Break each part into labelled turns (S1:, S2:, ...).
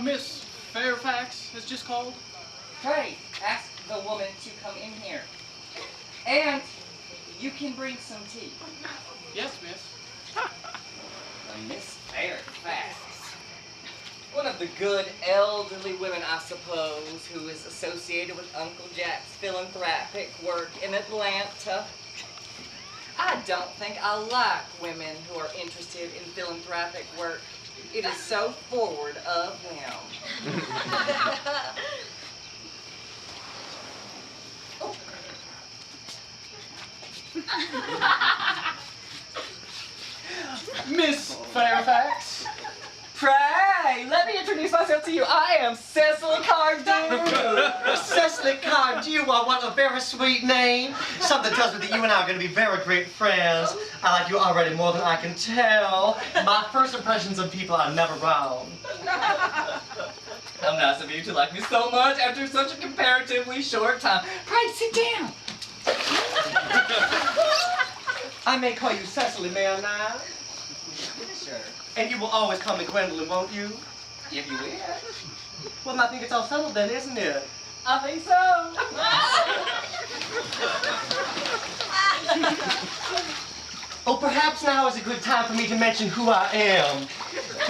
S1: Miss Fairfax has just called.
S2: Pray, ask the woman to come in here. And you can bring some tea.
S1: Yes, miss.
S2: Miss Fairfax. One of the good elderly women, I suppose, who is associated with Uncle Jack's philanthropic work in Atlanta. I don't think I like women who are interested in philanthropic work. It is so forward of him.
S1: Miss Fairfax.
S2: Pray, let me introduce myself to you. I am Cecily Cardew.
S3: Cecily Cardew, what a very sweet name. Something tells me that you and I are going to be very great friends. I like you already more than I can tell. My first impressions of people are never wrong.
S2: How nice of you to like me so much after such a comparatively short time. Pray, sit down.
S3: I may call you Cecily, may I now?
S2: Sure.
S3: And you will always call me Gwendolyn, won't you?
S2: If you wish.
S3: Well, I think it's all settled then, isn't it?
S2: I think so.
S3: Oh, perhaps now is a good time for me to mention who I am.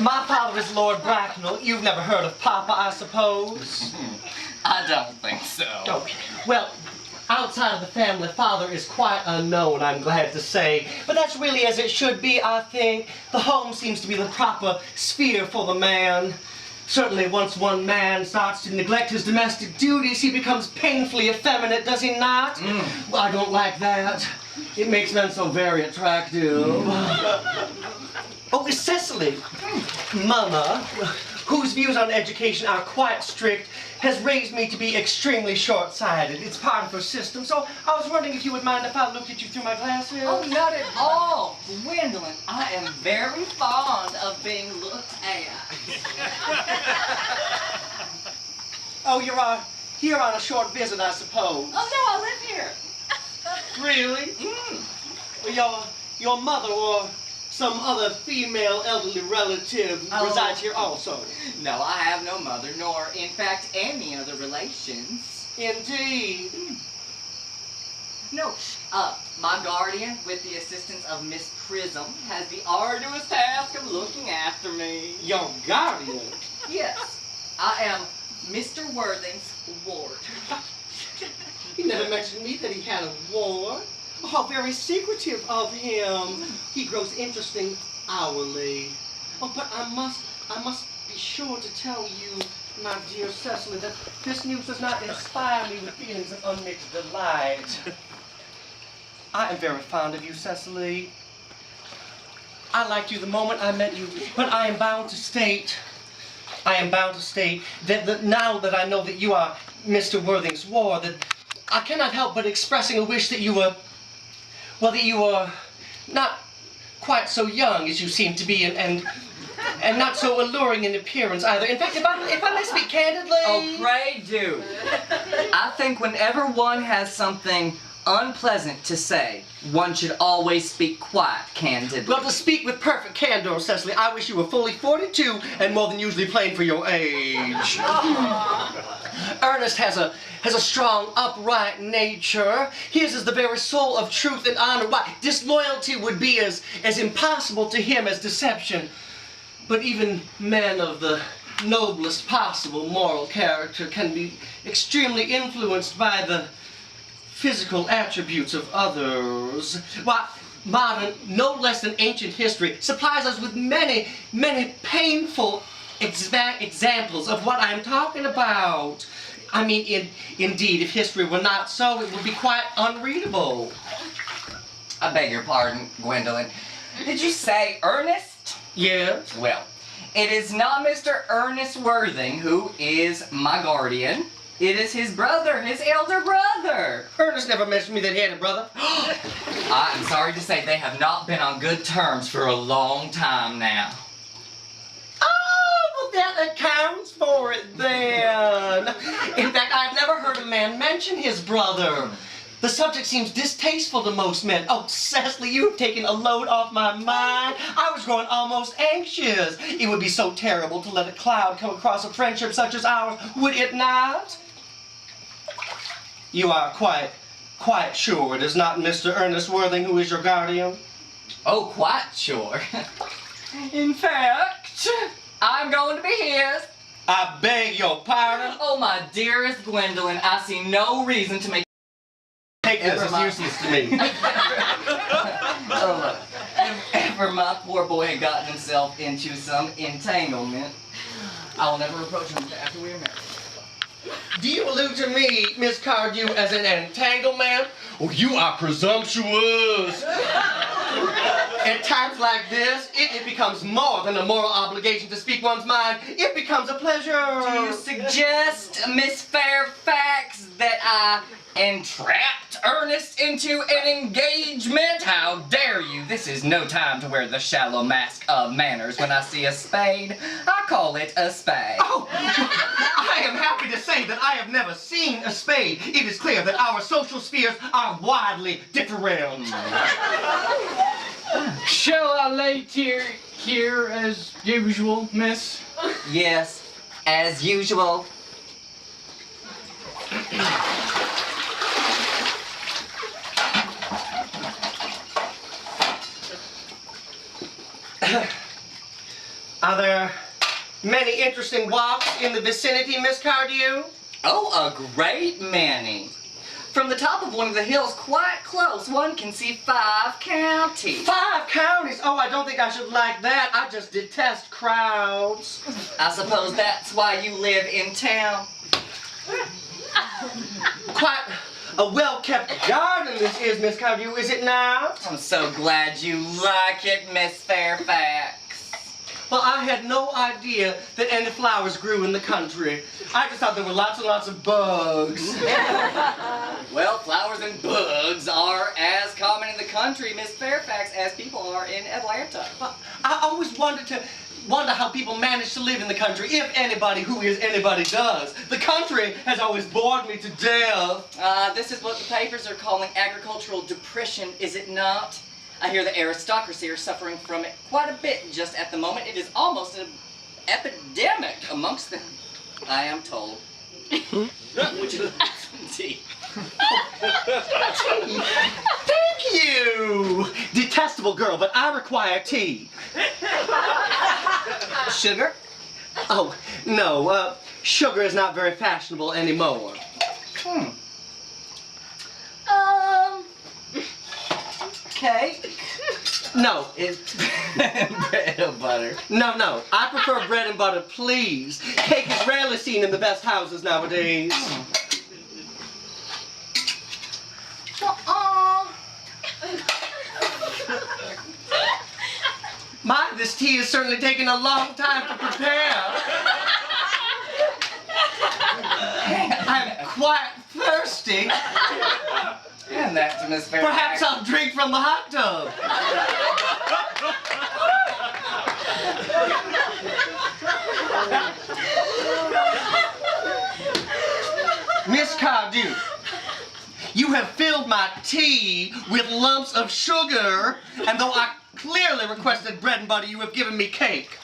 S3: My father is Lord Bracknell. You've never heard of Papa, I suppose?
S2: I don't think so.
S3: Oh, well, outside of the family, Father is quite unknown, I'm glad to say. But that's really as it should be, I think. The home seems to be the proper sphere for the man. Certainly, once one man starts to neglect his domestic duties, he becomes painfully effeminate, does he not? Well, I don't like that. It makes men so very attractive. Oh, it's Cecily. Mama, whose views on education are quite strict, has raised me to be extremely short-sighted. It's part of her system, so I was wondering if you would mind if I looked at you through my glasses?
S2: Oh, not at all. Gwendolyn, I am very fond of being looked at.
S3: Oh, you're here on a short visit, I suppose.
S2: Oh, no, I live here.
S3: Really? Well, your mother or some other female elderly relative resides here also?
S2: No, I have no mother, nor, in fact, any other relations.
S3: Indeed.
S2: No, my guardian, with the assistance of Miss Prism, has the arduous task of looking after me.
S3: Your guardian?
S2: Yes, I am Mr. Worthing's ward.
S3: He never mentioned me that he had a ward. How very secretive of him. He grows interesting hourly. Oh, but I must be sure to tell you, my dear Cecily, that this news does not inspire me with feelings of unmixed delight. I am very fond of you, Cecily. I liked you the moment I met you, but I am bound to state that now that I know that you are Mr. Worthing's ward, that I cannot help but expressing a wish that you were not quite so young as you seem to be, and not so alluring in appearance either. In fact, if I may speak candidly...
S2: Oh, pray do. I think whenever one has something unpleasant to say, one should always speak quite candidly.
S3: Well, to speak with perfect candor, Cecily, I wish you were fully 42 and more than usually plain for your age. Ernest has a strong, upright nature. His is the very soul of truth and honor. Why, disloyalty would be as impossible to him as deception. But even men of the noblest possible moral character can be extremely influenced by the physical attributes of others. Why, modern, no less than ancient history, supplies us with many, many painful examples of what I'm talking about. I mean, indeed, if history were not so, it would be quite unreadable.
S2: I beg your pardon, Gwendolyn. Did you say Ernest?
S3: Yes?
S2: Well, it is not Mr. Ernest Worthing who is my guardian. It is his brother, his elder brother.
S3: Ernest never mentioned me that he had a brother.
S2: I am sorry to say they have not been on good terms for a long time now.
S3: Oh, well, that accounts for it then. In fact, I've never heard a man mention his brother. The subject seems distasteful to most men. Oh, Cecily, you have taken a load off my mind. I was growing almost anxious. It would be so terrible to let a cloud come across a friendship such as ours, would it not? You are quite sure it is not Mr. Ernest Worthing who is your guardian?
S2: Oh, quite sure. In fact, I'm going to be his.
S3: I beg your pardon?
S2: Oh, my dearest Gwendolyn, I see no reason to make...
S3: Take this, it's useless to me.
S2: Oh, look. If ever my poor boy had gotten himself into some entanglement, I will never approach him after we are married.
S3: Do you allude to me, Miss Cardew, as an entanglement? Oh, you are presumptuous. At times like this, it becomes more than a moral obligation to speak one's mind. It becomes a pleasure.
S2: Do you suggest, Miss Fairfax, that I entrapped Ernest into an engagement? How dare you? This is no time to wear the shallow mask of manners. When I see a spade, I call it a spade.
S3: Oh, I am happy to say that I have never seen a spade. It is clear that our social spheres are widely different.
S1: Shall I lay here as usual, miss?
S2: Yes, as usual.
S3: Are there many interesting walks in the vicinity, Miss Cardew?
S2: Oh, a great many. From the top of one of the hills quite close, one can see 5 counties.
S3: 5 counties? Oh, I don't think I should like that. I just detest crowds.
S2: I suppose that's why you live in town.
S3: Quite a well-kept garden this is, Miss Cardew, is it not?
S2: I'm so glad you like it, Miss Fairfax.
S3: Well, I had no idea that any flowers grew in the country. I just thought there were lots and lots of bugs.
S2: Well, flowers and bugs are as common in the country, Miss Fairfax, as people are in Atlanta.
S3: Well, I always wonder how people manage to live in the country, if anybody who is anybody does. The country has always bored me to death.
S2: This is what the papers are calling agricultural depression, is it not? I hear the aristocracy are suffering from it quite a bit just at the moment. It is almost an epidemic amongst them, I am told. Would you like some tea?
S3: Thank you! Detestable girl, but I require tea.
S2: Sugar?
S3: Oh, no, sugar is not very fashionable anymore.
S2: Cake?
S3: No.
S2: It's bread or butter.
S3: No. I prefer bread and butter, please. Cake is rarely seen in the best houses nowadays. My, this tea has certainly taken a long time to prepare. I'm quite thirsty.
S2: And that's Miss Fairfax.
S3: Perhaps I'll drink from the hot tub. Miss Cardew, you have filled my tea with lumps of sugar, and though I clearly requested bread and butter, you have given me cake.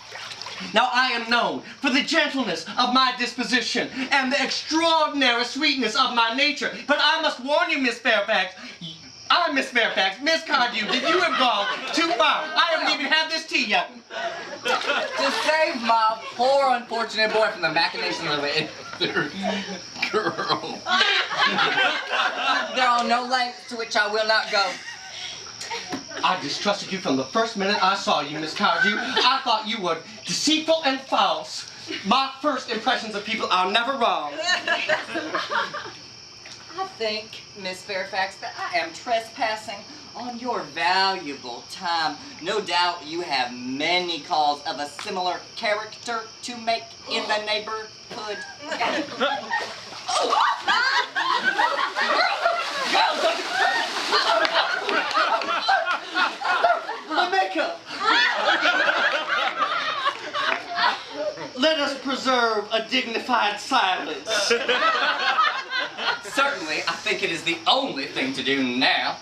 S3: Now I am known for the gentleness of my disposition and the extraordinary sweetness of my nature, but I must warn you, Miss Fairfax, Miss Cardew, that you have gone too far. I haven't even had this tea yet.
S2: To save my poor unfortunate boy from the machinations of an girl. There are no lengths to which I will not go.
S3: I distrusted you from the first minute I saw you, Miss Cardew. I thought you were deceitful and false. My first impressions of people are never wrong.
S2: I think, Miss Fairfax, that I am trespassing on your valuable time. No doubt you have many calls of a similar character to make in the neighborhood.
S3: The makeup! Let us preserve a dignified silence.
S2: Certainly, I think it is the only thing to do now.